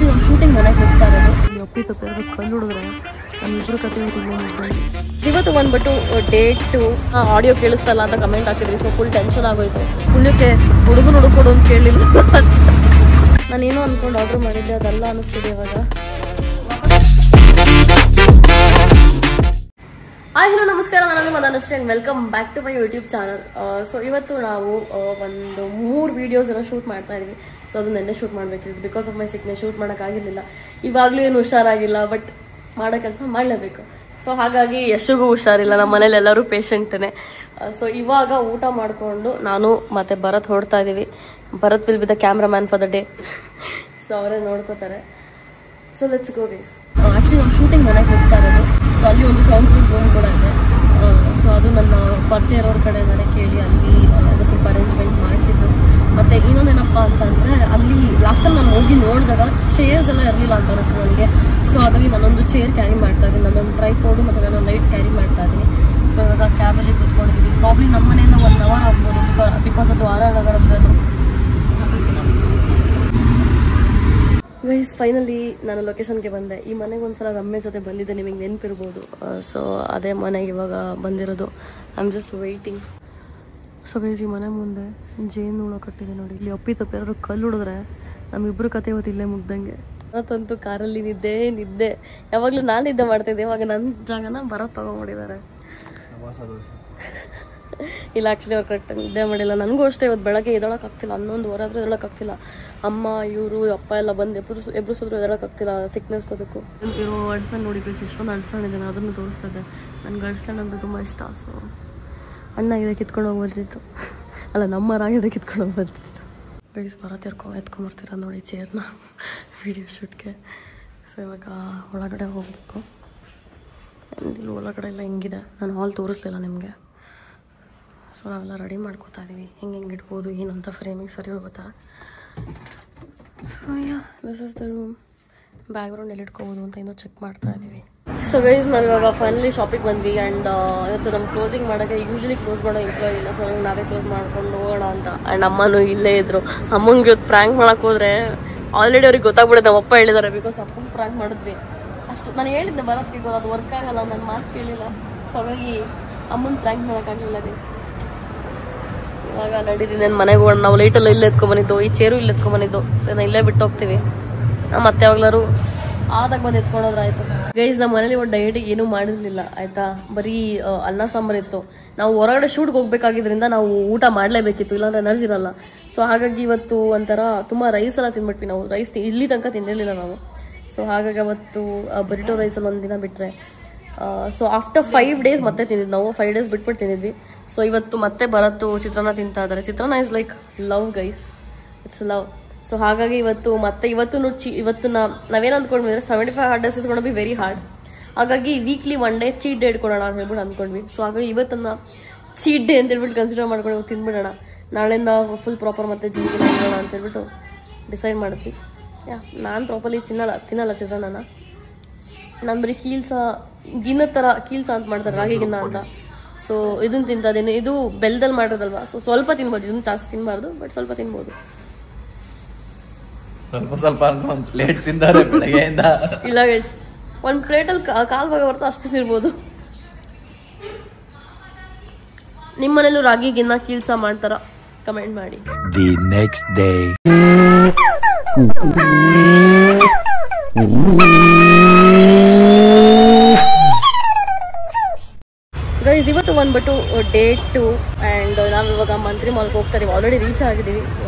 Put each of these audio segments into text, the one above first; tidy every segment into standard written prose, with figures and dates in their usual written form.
Actually ನಾವು shooting ಮನೆಗೆ ಹೋಗ್ತಾ ಇರೋದು. ಒಪ್ಪಿ ತಪ್ಪಿರೋದು ಕಲ್ಲು ಹುಡುಗ್ರೆ ನಮ್ಮಿಬ್ಬರು ಕತೆ ಇವತ್ತು ಬಂದ್ಬಿಟ್ಟು ಡೇಟು ಆಡಿಯೋ ಕೇಳಿಸ್ತಲ್ಲ ಅಂತ ಕಮೆಂಟ್ ಹಾಕಿದ್ರಿ. ಸೊ ಫುಲ್ ಟೆನ್ಷನ್ ಆಗೋಯ್ತು. ಹುಡುಗಕ್ಕೆ ಹುಡುಗನ ಹುಡುಕೊಡು ಅಂತ ಕೇಳಿಲ್ಲ. ನಾನೇನೋ ಅಂದ್ಕೊಂಡು ಆರ್ಡರ್ ಮಾಡಿದ್ದೆ, ಅದೆಲ್ಲ ಅನ್ನಿಸ್ತಿದೆ ಇವಾಗ. ಹಲೋ ನಮಸ್ಕಾರ, ನಾನು Madanashree and welcome back to my YouTube channel. So ಇವತ್ತು ನಾವು ಒಂದು 3 ವೀಡಿಯೋಸ್ ಎಲ್ಲ ಶೂಟ್ ಮಾಡ್ತಾ ಇದೀವಿ. ಸೊ ಅದು ನೆನ್ನೆ ಶೂಟ್ ಮಾಡಬೇಕಿತ್ತು. Because of my sickness shoot ಮಾಡೋಕ್ಕಾಗಿರಲಿಲ್ಲ. ಇವಾಗಲೂ ಏನು ಹುಷಾರಾಗಿಲ್ಲ, ಬಟ್ ಮಾಡೋ ಕೆಲಸ ಮಾಡಲೇಬೇಕು. ಸೊ ಹಾಗಾಗಿ ಯಶಗೂ ಹುಷಾರಿಲ್ಲ, ನಮ್ಮ ಮನೇಲಿ ಎಲ್ಲರೂ ಪೇಷಂಟೇ. ಸೊ ಇವಾಗ ಊಟ ಮಾಡಿಕೊಂಡು ನಾನು ಮತ್ತೆ ಭರತ್ ಹೊರಡ್ತಾ ಇದ್ದೀವಿ. Bharat will be the cameraman for the day. So ಅವರೇ ನೋಡ್ಕೋತಾರೆ. So let's go guys. Actually ನಾವು ಶೂಟಿಂಗ್ ಮನೆಗೆ ಹೋಗ್ತಾ ಇರೋದು. ಸೊ ಅಲ್ಲಿ ಒಂದು ಸೌಂಡ್ ಪ್ರೂಫ್ ರೂಮ್ ಕೂಡ ಇದೆ. ಸೊ ಅದು ನನ್ನ ಪರಿಚಯ ಇರೋರ ಕಡೆಯಿಂದನೇ ಕೇಳಿ ಅಲ್ಲಿ ಅದು ಸ್ವಲ್ಪ ಅರೇಂಜ್ಮೆಂಟ್ ಮಾಡಿಸಿದ್ದು. ಮತ್ತು ಇನ್ನೊಂದೇನಪ್ಪ ಅಂತಂದರೆ ಅಲ್ಲಿ ಲಾಸ್ಟ್ ಟೈಮ್ ನಾನು ಹೋಗಿ ನೋಡಿದಾಗ ಚೇರ್ಸ್ ಎಲ್ಲ ಇರಲಿಲ್ಲ ಅಂತ ಅನಿಸ್ತು ನನಗೆ. ಸೊ ಹಾಗಾಗಿ ನಾನೊಂದು ಚೇರ್ ಕ್ಯಾರಿ ಮಾಡ್ತಾ ಇದ್ದೀನಿ, ನಾನೊಂದು ಟ್ರೈಪೋರ್ಡು ಮತ್ತು ನಾನೊಂದು ಲೈಟ್ ಕ್ಯಾರಿ ಮಾಡ್ತಾ ಇದ್ದೀನಿ. ಸೊ ಇವಾಗ ಕ್ಯಾಬಲ್ಲಿ ಕೂತ್ಕೊಂಡಿದ್ದೀವಿ. ಪ್ರಾಬ್ಲಿ ನಮ್ಮ ಮನೆಯಿಂದ 1 ಅವರ್ ಆಗ್ಬೋದು, ಬಿಕಾಸ್ ಅದು ಆರಾನಗರದ್ದು. ಗೈಸ್ ಫೈನಲಿ ನಾನು ಲೊಕೇಶನ್ಗೆ ಬಂದೆ. ಈ ಮನೆಗೆ ಒಂದ್ಸಲ ರಮ್ಯ ಜೊತೆ ಬಂದಿದ್ದೆ, ನಿಮಗೆ ನೆನಪಿರ್ಬೋದು. ಸೊ ಅದೇ ಮನೆಗೆ ಇವಾಗ ಬಂದಿರೋದು. I am just waiting. So guys ಈ ಮನೆ ಮುಂದೆ ಜೇನು ಹುಳ ಕಟ್ಟಿದೆ ನೋಡಿ. ಇಲ್ಲಿ ಅಪ್ಪಿ ತಪ್ಪಿರೋರು ಕಲ್ಲು ಹುಡುಗ್ರೆ ನಮ್ಮಿಬ್ಬರು ಕತೆ ಇವತ್ತು ಇಲ್ಲೇ ಮುಗ್ದಂಗೆ. ಅವತ್ತಂತೂ ಕಾರಲ್ಲಿ ನಿದ್ದೆ ಯಾವಾಗಲೂ ನಾನು ನಿದ್ದೆ ಮಾಡ್ತಾಯಿದ್ದೆ. ಇವಾಗ ನನ್ನ ಜಾಗನ ಭರತ್ ತಗೊಂಡ್ಬಿಟ್ಟಿದ್ದಾರೆ. ಇಲ್ಲ ಆ್ಯಕ್ಚುಲಿ ಅವ್ರು ಕರೆಕ್ಟಾಗಿ ನಿದ್ದೆ ಮಾಡಿಲ್ಲ. ನನಗೂ ಅಷ್ಟೇ ಇವತ್ತು ಬೆಳಗ್ಗೆ ಎದೊಳಕ್ಕಾಗ್ತಿಲ್ಲ. 11 ಆದರೂ ಎದೊಳಕ್ಕಾಗ್ತಿಲ್ಲ. ಅಮ್ಮ ಇವರು ಅಪ್ಪ ಎಲ್ಲ ಬಂದು ಎಬ್ರಿಸಿದ್ರು ಎದೊಳಕ್ಕಾಗ್ತಿಲ್ಲ ಸಿಕ್ನೆಸ್ ಬದುಕು. ಇರೋ ಅಳ್ಸ್ಕೊಂಡು ನೋಡಿ ಪ್ಲೀಸ್, ಎಷ್ಟೊಂದು ಅಳ್ಸ್ಕೊಂಡಿದ್ದೇನೆ, ಅದನ್ನು ತೋರಿಸ್ತಾ ಇದ್ದೆ. ನನಗೆ ಅಳ್ಸ್ಕೊಂಡು ಅಂದರೆ ತುಂಬ ಇಷ್ಟ. ಸೊ ಅಣ್ಣ ಇದ್ರೆ ಕಿತ್ಕೊಂಡು ಹೋಗಿ ಬರ್ತಿತ್ತು, ಅಲ್ಲ ನಮ್ಮರಾಗಿದ್ರೆ ಕಿತ್ಕೊಂಡು ಹೋಗಿ ಬರ್ತಿತ್ತು. ಗೈಸ್ ಭರತ್ ಎತ್ಕೊಂಬರ್ತೀರ ನೋಡಿ ಚೇರ್ನ ವಿಡಿಯೋ ಶೂಟ್ಗೆ. ಸೊ ಇವಾಗ ಒಳಗಡೆ ಹೋಗಬೇಕು. ಇಲ್ಲಿ ಒಳಗಡೆ ಎಲ್ಲ ಹೆಂಗಿದೆ, ನಾನು ಹಾಲ್ ತೋರಿಸ್ಲಿಲ್ಲ ನಿಮಗೆ. ಸೊ ನಾವೆಲ್ಲ ರೆಡಿ ಮಾಡ್ಕೋತಾ ಇದ್ದೀವಿ, ಹೆಂಗೆ ಇಡ್ಬೋದು ಏನು ಅಂತ ಫ್ರೇಮಿಂಗ್ ಸರಿ ಹೋಗುತ್ತಾ. So yeah this is the room. Background ಎಲ್ಲಿ ಇಟ್ಕೋಬೋದು ಅಂತ ಇನ್ನೂ ಚೆಕ್ ಮಾಡ್ತಾ ಇದ್ದೀವಿ. ಸೊ ಗೈಸ್ ನಾವು ಇವಾಗ ಫೈನಲಿ ಶಾಪಿಗೆ ಬಂದ್ವಿ. ಆ್ಯಂಡ್ ಇವತ್ತು ನಮ್ಮ ಕ್ಲೋಸಿಂಗ್ ಮಾಡೋಕ್ಕೆ ಯೂಶ್ವಲಿ ಕ್ಲೋಸ್ ಮಾಡೋ ಎಂಪ್ಲಾಯ್ ಇಲ್ಲ. ಸೊ ನಾವೇ ಕ್ಲೋಸ್ ಮಾಡ್ಕೊಂಡು ಹೋಗೋಣ ಅಂತ. ಆ್ಯಂಡ್ ಅಮ್ಮನೂ ಇಲ್ಲೇ ಇದ್ದರು. ಅಮ್ಮಂಗೆ ಇವತ್ತು ಪ್ರ್ಯಾಂಕ್ ಮಾಡೋಕ್ಕೆ ಹೋದರೆ ಆಲ್ರೆಡಿ ಅವ್ರಿಗೆ ಗೊತ್ತಾಗ್ಬಿಡುತ್ತೆ, ನಮ್ಮ ಅಪ್ಪ ಹೇಳಿದ್ದಾರೆ. ಬಿಕಾಸ್ ಅಪ್ಪನ ಪ್ರ್ಯಾಂಕ್ ಮಾಡಿದ್ವಿ ಅಷ್ಟು. ನಾನು ಹೇಳಿದ್ದೆ ಬರೋದಕ್ಕೆ, ಅದು ವರ್ಕ್ ಆಗಲ್ಲ, ನನ್ನ ಮಾತು ಕೇಳಿಲ್ಲ. ಸೊ ಹಾಗಾಗಿ ಅಮ್ಮನ ಪ್ರ್ಯಾಂಕ್ ಮಾಡೋಕ್ಕಾಗಲಿಲ್ಲ ಗೈಸ್. ಇವಾಗ ನಡೀತೀನಿ ನನ್ನ ಮನೆಗೆ ಹೋಗೋಣ. ನಾವು ಲೈಟೆಲ್ಲ ಇಲ್ಲೇ ಎತ್ಕೊಂಬಂದಿದ್ದು, ಈ ಚೇರು ಇಲ್ಲೇ ಎತ್ಕೊಂಬಂದಿದ್ದು. ಸೊ ನಾವು ಇಲ್ಲೇ ಬಿಟ್ಟು ಹೋಗ್ತೀವಿ. ಮತ್ತೆ ಯಾವಾಗ್ಲಾರು ಆದಾಗ ಬಂದು ಎತ್ಕೊಂಡೋದ್ರಾಯ್ತು. ಗೈಸ್ ನಮ್ಮ ಮನೇಲಿ ಒಂದು ಡಯಟಿಗೆ ಏನೂ ಮಾಡಿರಲಿಲ್ಲ ಆಯಿತಾ. ಬರೀ ಅನ್ನ ಸಾಂಬಾರು ಇತ್ತು. ನಾವು ಹೊರಗಡೆ ಶೂಟ್ಗೆ ಹೋಗ್ಬೇಕಾಗಿದ್ರಿಂದ ನಾವು ಊಟ ಮಾಡಲೇಬೇಕಿತ್ತು, ಇಲ್ಲಾಂದ್ರೆ ಎನರ್ಜಿ ಇರಲ್ಲ. ಸೊ ಹಾಗಾಗಿ ಇವತ್ತು ಒಂಥರ ತುಂಬ ರೈಸ್ ಎಲ್ಲ ತಿನ್ಬಿಟ್ವಿ. ನಾವು ರೈಸ್ ಇಲ್ಲಿ ತನಕ ತಿಂದಿರಲಿಲ್ಲ ನಾವು. ಸೊ ಹಾಗಾಗಿ ಅವತ್ತು ಬರಿಟೋ ರೈಸಲ್ಲಿ ಒಂದು ದಿನ ಬಿಟ್ಟರೆ. ಸೊ ಆಫ್ಟರ್ 5 ಡೇಸ್ ಮತ್ತೆ ತಿಂದಿದ್ದು ನಾವು. 5 ಡೇಸ್ ಬಿಟ್ಬಿಟ್ಟು ತಿಂದಿದ್ವಿ. ಸೊ ಇವತ್ತು ಮತ್ತೆ ಬರತ್ತು ಚಿತ್ರಾನ್ನ ತಿಂತಾ ಇದ್ದಾರೆ. Chitranna is like love guys, it's love. So ಹಾಗಾಗಿ ಇವತ್ತು ನಾವೇನು ಅಂದ್ಕೊಂಡ್ವಿ, 75 hard days is gonna be very hard. ಹಾಗಾಗಿ ವೀಕ್ಲಿ 1 ಡೇ ಚೀಟ್ ಡೇ ಇಟ್ಕೊಡೋಣ ಅಂತ ಹೇಳ್ಬಿಟ್ಟು ಅಂದ್ಕೊಂಡ್ವಿ. ಸೊ ಹಾಗಾಗಿ ಇವತ್ತನ್ನು ಚೀಟ್ ಡೇ ಅಂತ ಹೇಳ್ಬಿಟ್ಟು ಕನ್ಸಿಡರ್ ಮಾಡ್ಕೊಂಡು ತಿಂದ್ಬಿಡೋಣ. ನಾಳೆಯಿಂದ ಫುಲ್ ಪ್ರಾಪರ್ ಮತ್ತೆ ಜಿಮ್ಗೆ ಮಾಡೋಣ ಅಂತ ಹೇಳ್ಬಿಟ್ಟು ಡಿಸೈಡ್ ಮಾಡಿದ್ವಿ. ನಾನು ಪ್ರಾಪರ್ಲಿ ತಿನ್ನಲ್ಲ ಚಿತ್ರಾನ್ನ. ನಾನು ಬರೀ ಗಿನ್ನದ ಥರ ಕೀಲ್ಸ ಅಂತ ಮಾಡ್ತಾರೆ, ರಾಗಿ ಗಿನ್ನ ಅಂತ. ಸೊ ಇದನ್ನು ತಿಂತದೇನು, ಇದು ಬೆಲ್ಲದಲ್ಲಿ ಮಾಡೋದಲ್ವಾ. ಸೊ ಸ್ವಲ್ಪ ತಿನ್ಬೋದು, ಇದನ್ನು ಜಾಸ್ತಿ ತಿನ್ಬಾರ್ದು, ಬಟ್ ಸ್ವಲ್ಪ ತಿನ್ಬೋದು. ಸ್ವಲ್ಪ ಪ್ಲೇಟ್ ತಿಂತಾರೆ ಬೆಳಗ್ಗೆಯಿಂದ. ಇಲ್ಲ ಗೈಸ್, ಒಂದು ಪ್ಲೇಟಲ್ಲಿ ಕಾಲು ಭಾಗ ಬರ್ತಾ ಅಷ್ಟು ತಿನ್ನಿರ್ಬೋದು. ನಿಮ್ಮ ಮನೇಲೂ ರಾಗಿ ಗಿನ್ನ ಕೀಲ್ಸ ಮಾಡ್ತಾರ? ಕಮೆಂಟ್ ಮಾಡಿ. The next day. ಗೈಸ್ ಇವತ್ತು ಬಂದ್ಬಿಟ್ಟು ಡೇಟು. ಆ್ಯಂಡ್ ನಾವಿವಾಗ ಮಂತ್ರಿ ಮಾಲ್ಗೆ ಹೋಗ್ತಾ ಇದೀವಿ. ಆಲ್ರೆಡಿ ರೀಚ್ ಆಗಿದ್ದೀವಿ,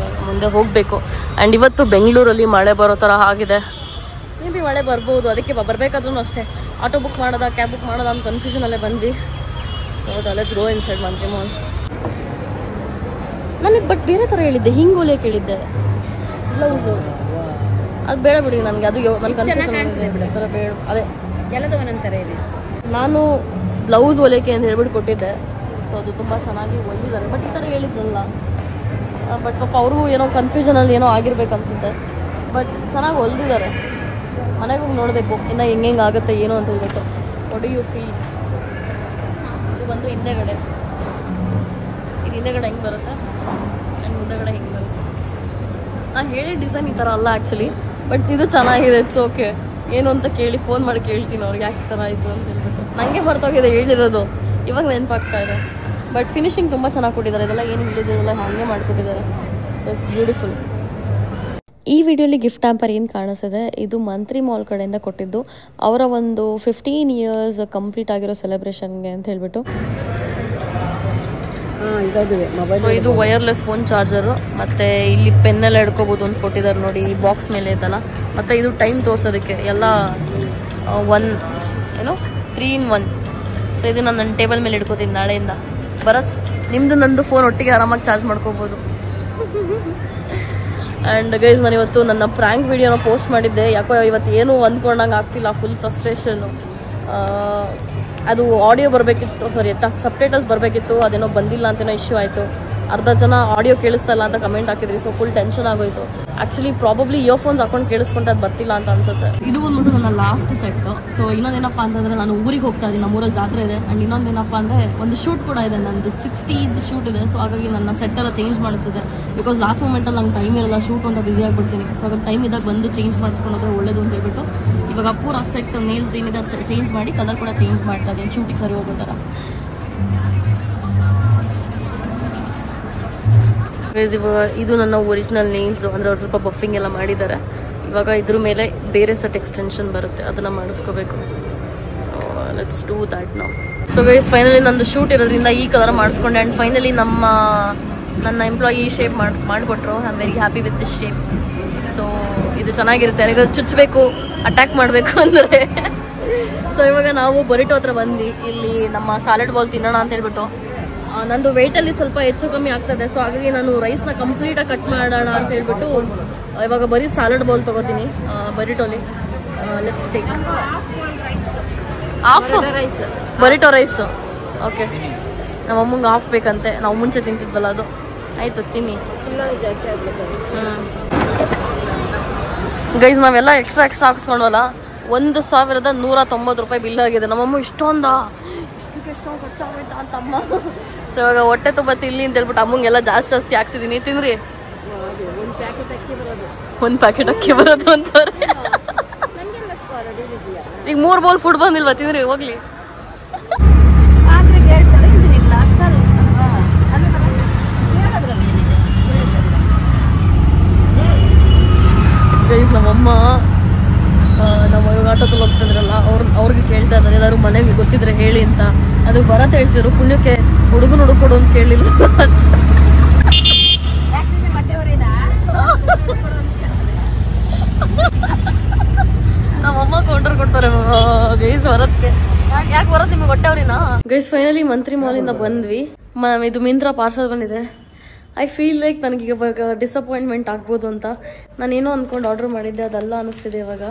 ಮುಂದೆ ಹೋಗಬೇಕು. ಆ್ಯಂಡ್ ಇವತ್ತು ಬೆಂಗಳೂರಲ್ಲಿ ಮಳೆ ಬರೋ ಥರ ಆಗಿದೆ. ಮೇ ಬಿ ಮಳೆ ಬರ್ಬೋದು, ಅದಕ್ಕೆ ಬರಬೇಕಾದ್ರೂ ಅಷ್ಟೇ ಆಟೋ ಬುಕ್ ಮಾಡೋದಾ ಕ್ಯಾಬ್ ಬುಕ್ ಮಾಡೋದಾ ಅಂತ ಕನ್ಫ್ಯೂಷನಲ್ಲೇ ಬಂದ್ವಿ. So let's go inside Mantri mall. ನನಗೆ ಬಟ್ ಬೇರೆ ಥರ ಹೇಳಿದ್ದೆ, ಹಿಂಗೆ ಹೊಲಿಯಕ್ಕೆ ಹೇಳಿದ್ದೆ ಬ್ಲೌಸು. ಅದು ಬೇಡ ಬಿಡಿ ನನಗೆ, ಅದು ನನ್ನ ಕನ್ಫ್ಯೂಷನ್ ಬೇಡ. ಅದೇ ಎಲ್ಲದೂ ಒಂದೊಂಥರ ಇದೆ. ನಾನು ಬ್ಲೌಸ್ ಹೊಲಿಯಕ್ಕೆ ಅಂತ ಹೇಳ್ಬಿಟ್ಟು ಕೊಟ್ಟಿದ್ದೆ. ಸೊ ಅದು ತುಂಬ ಚೆನ್ನಾಗಿ ಹೊಲಿದ್ದಾರೆ, ಬಟ್ ಈ ಥರ ಹೇಳಿದ್ರಲ್ಲ. ಬಟ್ ಪಾಪ ಅವ್ರಿಗೂ ಏನೋ ಕನ್ಫ್ಯೂಷನಲ್ಲಿ ಏನೋ ಆಗಿರ್ಬೇಕು ಅನ್ಸುತ್ತೆ. ಬಟ್ ಚೆನ್ನಾಗಿ ಹೊಲಿದಿದ್ದಾರೆ. ಮನೆಗೆ ಹೋಗಿ ನೋಡಬೇಕು ಇನ್ನು ಹೆಂಗೆ ಆಗುತ್ತೆ ಏನೋ ಅಂತ ಹೇಳ್ಬಿಟ್ಟು. What do you feel? ಇದು ಬಂದು ಹಿಂದೆಗಡೆ, ಇದು ಹಿಂದೆಗಡೆ ಹೆಂಗೆ ಬರುತ್ತೆ ಆ್ಯಂಡ್ ಮುಂದೆಗಡೆ ಹೆಂಗೆ ಬರುತ್ತೆ. ನಾನು ಹೇಳಿದ ಡಿಸೈನ್ ಈ ಥರ ಅಲ್ಲ ಆ್ಯಕ್ಚುಲಿ. ಬಟ್ ಇದು ಚೆನ್ನಾಗಿದೆ. It's okay. ಏನು ಅಂತ ಕೇಳಿ ಫೋನ್ ಮಾಡಿ ಕೇಳ್ತೀನಿ ಅವ್ರಿಗೆ ಯಾಕೆ ಥರ ಆಯಿತು ಅಂತ ಹೇಳ್ಬಿಟ್ಟು. ನನಗೆ ಮರ್ತೋಗಿದೆ ಹೇಳಿರೋದು, ಇವಾಗ ನೆನಪಾಗ್ತಾ ಇದೆ. ಬಟ್ ಫಿನಿಶಿಂಗ್ ತುಂಬ ಚೆನ್ನಾಗಿ ಕೊಟ್ಟಿದ್ದಾರೆ. ಇದೆಲ್ಲ ಏನು ಹೇಳಿದ್ದೆಲ್ಲ ಹಾಗೆ ಮಾಡಿಕೊಟ್ಟಿದ್ದಾರೆ. So it's beautiful. ಈ ವಿಡಿಯೋಲಿ ಗಿಫ್ಟ್ ಹ್ಯಾಂಪರ್ ಏನು ಕಾಣಿಸ್ತಿದೆ, ಇದು ಮಂತ್ರಿ ಮಾಲ್ ಕಡೆಯಿಂದ ಕೊಟ್ಟಿದ್ದು. ಅವರ ಒಂದು 15 years ಕಂಪ್ಲೀಟ್ ಆಗಿರೋ ಸೆಲೆಬ್ರೇಷನ್ಗೆ ಅಂತ ಹೇಳ್ಬಿಟ್ಟು. ಸೊ ಇದು ವೈರ್ಲೆಸ್ ಫೋನ್ ಚಾರ್ಜರು, ಮತ್ತು ಇಲ್ಲಿ ಪೆನ್ನೆಲ್ಲ ಹಿಡ್ಕೋಬೋದು ಅಂತ ಕೊಟ್ಟಿದ್ದಾರೆ ನೋಡಿ, ಈ ಬಾಕ್ಸ್ ಮೇಲೆ ಇದಲ್ಲ. ಮತ್ತು ಇದು ಟೈಮ್ ತೋರಿಸೋದಕ್ಕೆ ಎಲ್ಲ 3 in 1. ಸೊ ಇದು ನಾನು ನನ್ನ ಟೇಬಲ್ ಮೇಲೆ ಇಟ್ಕೋತೀನಿ ನಾಳೆಯಿಂದ. ಬರತ್ ನಿಮ್ಮದು ನಂದು ಫೋನ್ ಒಟ್ಟಿಗೆ ಆರಾಮಾಗಿ ಚಾರ್ಜ್ ಮಾಡ್ಕೋಬೋದು. ಆ್ಯಂಡ್ ಗೈಸ್, ನಾನು ಇವತ್ತು ನನ್ನ ಪ್ರ್ಯಾಂಕ್ ವಿಡಿಯೋನ ಪೋಸ್ಟ್ ಮಾಡಿದ್ದೆ. ಯಾಕೋ ಇವತ್ತು ಏನೂ ಅಂದ್ಕೊಂಡಂಗೆ ಆಗ್ತಿಲ್ಲ, ಫುಲ್ ಫ್ರಸ್ಟ್ರೇಷನ್ನು. ಅದು ಆಡಿಯೋ ಬರಬೇಕಿತ್ತು, ಸಬ್ಟೈಟಲ್ಸ್ ಬರಬೇಕಿತ್ತು, ಅದೇನೋ ಬಂದಿಲ್ಲ ಅಂತೇನೋ ಇಶ್ಯೂ ಆಯಿತು. ಅರ್ಧ ಜನ ಆಡಿಯೋ ಕೇಳಿಸ್ತಾ ಇಲ್ಲ ಅಂತ ಕಮೆಂಟ್ ಹಾಕಿದ್ರಿ. ಸೊ ಫುಲ್ ಟೆನ್ಷನ್ ಆಗೋಯ್ತು. ಆ್ಯಕ್ಚುಲಿ ಪ್ರಾಬಬ್ಲಿ ಇಯರ್ಫೋನ್ಸ್ ಹಾಕೊಂಡು ಕೇಳಿಸ್ಕೊಂಡ್ರೆ ಅದು ಬರ್ತಿಲ್ಲ ಅಂತ ಅನ್ಸುತ್ತೆ. ಇದು ಬಂದ್ಬಿಟ್ಟು ನನ್ನ ಲಾಸ್ಟ್ ಸೆಟ್. ಸೊ ಇನ್ನೊಂದೇನಪ್ಪ ಅಂತಂದರೆ ನಾನು ಊರಿಗೆ ಹೋಗ್ತಾ ಇದ್ದೀನಿ, ನಮ್ಮೂರಲ್ಲಿ ಜಾತ್ರೆ ಇದೆ. ಆ್ಯಂಡ್ ಇನ್ನೊಂದೇನಪ್ಪ ಅಂದರೆ ಒಂದು ಶೂಟ್ ಕೂಡ ಇದೆ, ನಂದು 60th ಶೂಟ್ ಇದೆ. ಸೊ ಹಾಗಾಗಿ ನನ್ನ ಸೆಟ್ ಎಲ್ಲ ಚೇಂಜ್ ಮಾಡಿಸಿದೆ. ಬಿಕಾಸ್ ಲಾಸ್ಟ್ ಮೂಮೆಂಟಲ್ಲಿ ನಂಗೆ ಟೈಮ್ ಇರಲ್ಲ, ಶೂಟ್ ಅಂತ ಬ್ಯುಸಿ ಆಗಿಬಿಡ್ತೀನಿ. ಸೊ ಅವಾಗ ಟೈಮ್ ಇದ್ದಾಗ ಬಂದು ಚೇಂಜ್ ಮಾಡಿಸ್ಕೊಂಡ್ರೆ ಒಳ್ಳೇದು ಅಂತ ಹೇಳ್ಬಿಟ್ಟು ಇವಾಗ ಪೂರ ಸೆಟ್ ನೇಲ್ಸ್ ಏನಿದೆ ಚೇಂಜ್ ಮಾಡಿ ಕಲರ್ ಕೂಡ ಚೇಂಜ್ ಮಾಡ್ತಾ ಇದ್ದೀನಿ, ಶೂಟಿಗೆ ಸರಿ ಹೋಗ್ಬಿಟ್ಟಾರ. ಇದು ನನ್ನ ಒರಿಜಿನಲ್ ನೇಲ್ಸು, ಅಂದರೆ ಅವ್ರು ಸ್ವಲ್ಪ ಬಫಿಂಗ್ ಎಲ್ಲ ಮಾಡಿದ್ದಾರೆ. ಇವಾಗ ಇದ್ರ ಮೇಲೆ ಬೇರೆ ಸೆಟ್ ಎಕ್ಸ್ಟೆನ್ಷನ್ ಬರುತ್ತೆ, ಅದನ್ನು ಮಾಡಿಸ್ಕೋಬೇಕು. So let's do that now. So guys, finally ನಂದು ಶೂಟ್ ಇರೋದ್ರಿಂದ ಈ ಕಲರ್ ಮಾಡಿಸ್ಕೊಂಡೆ. ಆ್ಯಂಡ್ ಫೈನಲಿ ನನ್ನ ಎಂಪ್ಲಾಯಿ ಶೇಪ್ ಮಾಡಿಕೊಟ್ರು. I am very happy with this shape. So ಇದು ಚೆನ್ನಾಗಿರುತ್ತೆ, ಯಾರಿಗಾದ್ರು ಚುಚ್ಚಬೇಕು, ಅಟ್ಯಾಕ್ ಮಾಡಬೇಕು ಅಂದರೆ. ಸೊ ಇವಾಗ ನಾವು ಬರಿಟೋ ಹತ್ರ ಬಂದ್ವಿ. ಇಲ್ಲಿ ನಮ್ಮ ಸಾಲಡ್ ಬಾಲ್ ತಿನ್ನೋಣ ಅಂತ ಹೇಳ್ಬಿಟ್ಟು. ನಂದು ವೆಯ್ಟಲ್ಲಿ ಸ್ವಲ್ಪ ಹೆಚ್ಚು ಕಮ್ಮಿ ಆಗ್ತದೆ. ಸೊ ಹಾಗಾಗಿ ನಾನು ರೈಸ್ನ ಕಂಪ್ಲೀಟಾಗಿ ಕಟ್ ಮಾಡೋಣ ಅಂತ ಹೇಳ್ಬಿಟ್ಟು ಇವಾಗ ಬರೀ ಸಾಲಡ್ ಬೌಲ್ ತೊಗೋತೀನಿ ಬರಿಟೋಲಿ. Let's take half burrito rice. Okay, ನಮ್ಮ ಅಮ್ಮಂಗೆ ಹಾಫ್ ಬೇಕಂತೆ. ನಾವು ಮುಂಚೆ ತಿಂತಿದ್ವಲ್ಲ ಅದು. ಆಯಿತು, ತಿನ್ನಿ. ಗೈಸ್, ನಾವೆಲ್ಲ ಎಕ್ಸ್ಟ್ರಾ ಹಾಕ್ಸ್ಕೊಂಡವಲ್ಲ, 1190 ರೂಪಾಯಿ ಬಿಲ್ ಆಗಿದೆ. ನಮ್ಮಮ್ಮ ಇಷ್ಟೊಂದು ಖರ್ಚಾಗೋಯ್ತಾ ಅಂತ ಅಮ್ಮ. ಸೊ ಇವಾಗ ಹೊಟ್ಟೆ ತುಂಬ ತಿನ್ಲಿ ಅಂತ ಹೇಳ್ಬಿಟ್ಟು ಅಮ್ಮಂಗೆಲ್ಲ ಜಾಸ್ತಿ ಹಾಕ್ಸಿದ್ದೀನಿ. ತಿನ್ರಿ, ಒಂದು ಪ್ಯಾಕೆಟ್ ಅಕ್ಕಿ ಬರೋದು ಅಂತವ್ರೆ. ಈಗ 3 ಬೌಲ್ ಫುಡ್ ಬಂದಿಲ್ವಾ? ತಿನ್ರಿ, ಹೋಗ್ಲಿ. ಗೈಸ್, ನಮ್ಮಮ್ಮ ನಮ್ಮ ಆಟೋದಲ್ಲಿ ಹೋಗ್ತಿದ್ರಲ್ಲ, ಅವ್ರಿಗೆ ಕೇಳ್ತಾ ಇದ್ದಾರೆ, ಎಲ್ಲರೂ ಮನೆಗೆ ಗೊತ್ತಿದ್ರೆ ಹೇಳಿ ಅಂತ. ಅದು ಬರತ್ತೆ ಹೇಳ್ತಿದ್ರು. ಪುಣ್ಯಕ್ಕೆ ಹುಡುಗನ ಹುಡುಕೊಡು ಅಂತ ಕೇಳಿಲ್ಲ. ನಮ್ಮಮ್ಮ ಕೌಂಟರ್ ಕೊಡ್ತಾರೆ ಗೈಸ್ ಬರತ್ತೆ. ಯಾಕೆ ಬರತ್ತೆ ನಿಮಗೆ ಹೊಟ್ಟೆವ್ರಿನಾ? ಗೈಸ್, ಫೈನಲಿ ಮಂತ್ರಿ ಮಾಲಿಂದ ಬಂದ್ವಿ. ಇದು ಮಿಂತ್ರಾ ಪಾರ್ಸಲ್ ಬಂದಿದೆ. ಐ ಫೀಲ್ ಲೈಕ್ ನನಗೀಗ ಇವಾಗ ಡಿಸಪಾಯಿಂಟ್ಮೆಂಟ್ ಆಗ್ಬೋದು ಅಂತ. ನಾನೇನೋ ಅಂದ್ಕೊಂಡು ಆರ್ಡರ್ ಮಾಡಿದ್ದೆ, ಅದಲ್ಲ ಅನ್ನಿಸ್ತಿದೆ. ಇವಾಗ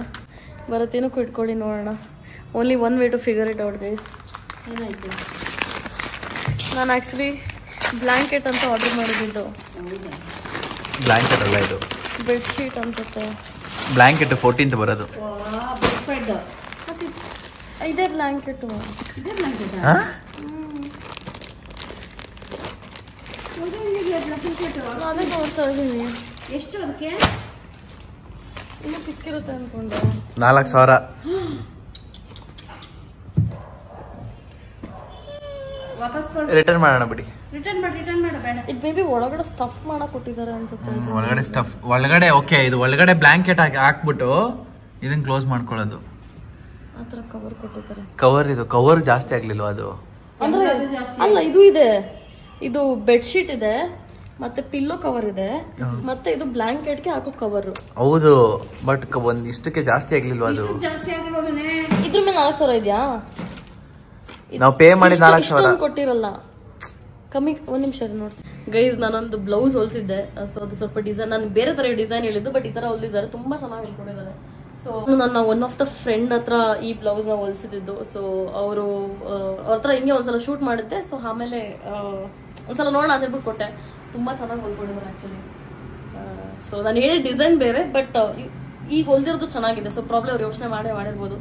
ಬರತ್ತೇನೋ ಇಟ್ಕೊಳ್ಳಿ, ನೋಡೋಣ. Only one way to figure it out guys. ಏನಾಯ್ತು? ನಾನು ಆ್ಯಕ್ಚುಲಿ ಬ್ಲ್ಯಾಂಕೆಟ್ ಅಂತ ಆರ್ಡರ್ ಮಾಡಿದ್ದು. ಬ್ಲ್ಯಾಂಕೆಟ್ ಅಲ್ಲ, ಇದು ಬೆಡ್ಶೀಟ್ ಅನ್ಸುತ್ತೆ. ಬ್ಲ್ಯಾಂಕೆಟ್ 14th ಬರೋದು. ಇದೇ ಬ್ಲ್ಯಾಂಕೆಟ್. ಅದೇ ನೋಡ್ತಾ ಇದ್ದೀನಿ. ಎಷ್ಟು ಅದಕ್ಕೆ? ಇನ್ನು ಸಿಕ್ಕಿರುತ್ತೆ ಅನ್ಕೊಂಡೆ. 4,000. ರಿಟರ್ನ್ ಮಾಡೋಣ ಬಿಡಿ. ಇದು ಬೇಬಿ ಒಳಗಡೆ ಸ್ಟಫ್ ಮಾಡಕ್ ಕೊಟ್ಟಿದ್ದಾರೆ ಅನ್ಸುತ್ತೆ. ಒಳಗಡೆ ಸ್ಟಫ್, ಒಳಗಡೆ ಓಕೆ. ಇದು ಒಳಗಡೆ ಬ್ಲ್ಯಾಂಕೆಟ್ ಹಾಕ್ಬಿಟ್ಟು ಇದನ್ನ ಕ್ಲೋಸ್ ಮಾಡ್ಕೊಳ್ಳೋದು. ಆತರ ಕವರ್ ಕೊಟ್ಟಿದ್ದಾರೆ. ಕವರ್, ಇದು ಕವರ್ ಜಾಸ್ತಿ ಆಗ್ಲಿಲ್ವಾ ಅದು? ಅಂದ್ರೆ ಅಲ್ಲ, ಇದು ಇದೆ, ಇದು ಬೆಡ್ಶೀಟ್ ಇದೆ, ಮತ್ತೆ ಪಿಲ್ಲೋ ಕವರ್ ಇದೆ, ಮತ್ತೆ ಇದು ಬ್ಲಾಂಕೆಟ್ಗೆ ಹಾಕೋ ಕವರ್. ಹೌದು, ಬಟ್ ಒಂದ್ ಇಷ್ಟಕ್ಕೆ ಜಾಸ್ತಿ ಆಗ್ಲಿಲ್ವಾ ಅದು? ಇದ್ರ ಮೇಲೆ 4,000 ಇದೆಯಾ? ನಾವು ಪೇ ಮಾಡಿ 4,000 ಕೊಟ್ಟಿರಲ್ಲ, ಕಮ್ಮಿ. ಒಂದ್ ನಿಮಿಷ ನೋಡ್ತೀನಿ ಗೈಸ್. ನಾನೊಂದು ಬ್ಲೌಸ್ ಹೊಲ್ಸಿದ್ದೆ. ಸೊ ಅದು ಸ್ವಲ್ಪ ಡಿಸೈನ್, ನಾನು ಬೇರೆ ತರ ಡಿಸೈನ್ ಹೇಳಿದ್ದು, ಬಟ್ ಈ ತರ ಹೊಲ್ದಿದ್ದಾರೆ. ತುಂಬಾ ಚೆನ್ನಾಗಿ ಹೇಳ್ಕೊಟ್ಟಿದ್ದಾರೆ. ಸೊ ನನ್ನ ಒನ್ ಆಫ್ ದ ಫ್ರೆಂಡ್ ಹತ್ರ ಈ ಬ್ಲೌಸ್ ನ ಹೊಲ್ಸಿದ್ದು. ಸೊ ಅವ್ರ ಹತ್ರ ಹಿಂಗೆ ಒಂದ್ಸಲ ಶೂಟ್ ಮಾಡಿದ್ದೆ. ಸೊ ಆಮೇಲೆ ಒಂದ್ಸಲ ನೋಡೋಣ ಅಂತ ಹೇಳ್ಬಿಟ್ಟು ಕೊಟ್ಟೆ. ತುಂಬಾ ಚೆನ್ನಾಗಿ ಹೊಲ್ಕೊಂಡಿದ್ದಾರೆ ಆಕ್ಚುಲಿ. ಸೊ ನಾನು ಹೇಳಿದ ಡಿಸೈನ್ ಬೇರೆ, ಬಟ್ ಈಗ ಹೊಲ್ದಿರೋದು ಚೆನ್ನಾಗಿದೆ. ಸೊ ಪ್ರಾಬ್ಲಮ್ ಅವ್ರು ಯೋಚನೆ ಮಾಡಿರ್ಬೋದು.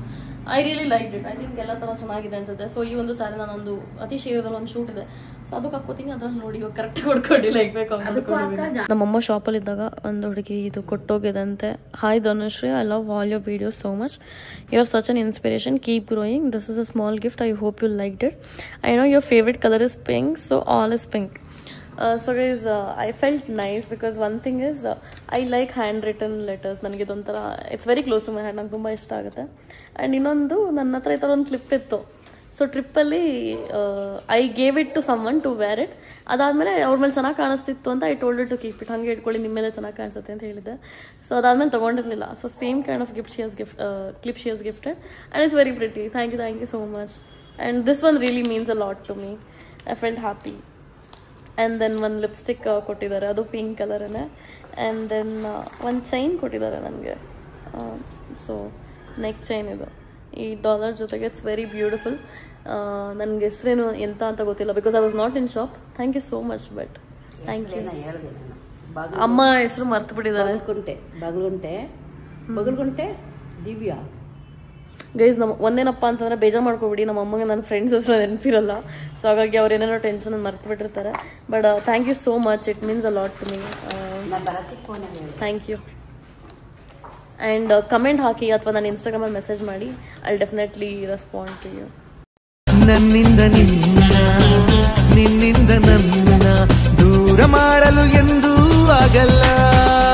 I really like it. I think ಎಲ್ಲ ಥರ ಚೆನ್ನಾಗಿದೆ ಅನ್ಸುತ್ತೆ. ಸೊ ಈ ಒಂದು ಸ್ಯಾರಿ ನಾನೊಂದು ಅತಿ ಶೀಘ್ರದಲ್ಲಿ ಒಂದು ಶೂಟ್ ಇದೆ, ಸೊ ಅದಕ್ಕೆ ಹಾಕೋತೀನಿ. ಅದ್ರಲ್ಲಿ ನೋಡಿ ಇವಾಗ ಕರೆಕ್ಟ್ ಕೊಡ್ಕೊಂಡಿಲ್ಲ, ಈಗ ಬೇಕು ಅಂದ್ಕೊಂಡಿದ್ದೀನಿ. ನಮ್ಮಮ್ಮ ಶಾಪಲ್ಲಿ ಇದ್ದಾಗ ಒಂದು ಹುಡುಗಿ ಇದು ಕೊಟ್ಟೋಗಿದಂತೆ. Hi Dhanushree, I love all your videos so much. You are such an inspiration, keep growing. This is a small gift, I hope you liked it. I know your favourite colour is pink, so all is pink. So guys, I felt nice because one thing is I like handwritten letters. ನನಗೆ ಇದೊಂಥರ it's very close to my heart, ನಂಗೆ ತುಂಬ ಇಷ್ಟ ಆಗುತ್ತೆ. And ಇನ್ನೊಂದು ನನ್ನ ಹತ್ರ ಈ ಥರ ಒಂದು ಕ್ಲಿಪ್ ಇತ್ತು. ಸೊ ಟ್ರಿಪ್ಪಲ್ಲಿ I gave it to someone to wear it. ಅದಾದಮೇಲೆ ಅವ್ರ ಮೇಲೆ ಚೆನ್ನಾಗಿ ಕಾಣಿಸ್ತಿತ್ತು ಅಂತ I told to keep it. ಹಾಗೆ ಇಟ್ಕೊಳ್ಳಿ, ನಿಮ್ಮ ಮೇಲೆ ಚೆನ್ನಾಗಿ ಕಾಣಿಸುತ್ತೆ ಅಂತ ಹೇಳಿದ್ದೆ. ಸೊ ಅದಾದಮೇಲೆ ತೊಗೊಂಡಿರಲಿಲ್ಲ. So same kind of gift clip she has gifted and it's very pretty. Thank you so much. And this one really means a lot to me. I felt happy. And then ಒಂದು lipstick ಕೊಟ್ಟಿದ್ದಾರೆ, ಅದು pink ಕಲರೇ. And then ಒಂದು chain ಕೊಟ್ಟಿದ್ದಾರೆ ನನಗೆ. So neck chain ಇದು ಈ dollar ಜೊತೆಗೆ. It's very beautiful. ನನಗೆ ಹೆಸರೇನು ಎಂತ ಅಂತ ಗೊತ್ತಿಲ್ಲ because I was not in shop. Thank you so much. But thank you. ಅಮ್ಮ ಹೆಸರು ಮರ್ತು ಬಿಟ್ಟಿದ್ದಾರೆ. ಬಗಲ್ಗುಂಟೆ ದಿವ್ಯಾ. ಗೈಸ್, ಒಂದೇನಪ್ಪ ಅಂತಂದ್ರೆ ಬೇಜಾರು ಮಾಡ್ಕೊಬಿಡಿ, ನಮ್ಮ ಅಮ್ಮಗೆ ನನ್ನ ಫ್ರೆಂಡ್ಸ್ ಹೆಸರು ನೆನಪಿರಲ್ಲ. ಸೊ ಹಾಗಾಗಿ ಅವ್ರು ಏನೇನೋ ಟೆನ್ಷನ್ ಮರ್ತು ಬಿಟ್ಟಿರ್ತಾರೆ. But thank you so much, it means a lot to me. Thank you. And comment ಹಾಕಿ ಅಥವಾ ನನ್ನ ಇನ್ಸ್ಟಾಗ್ರಾಮಲ್ಲಿ ಮೆಸೇಜ್ ಮಾಡಿ. I definitely respond to you. ನನ್ನಿಂದ ನಿನ್ನಿಂದ ನನ್ನ ದೂರ ಮಾಡಲು ಎಂದೂ ಆಗಲ್ಲ.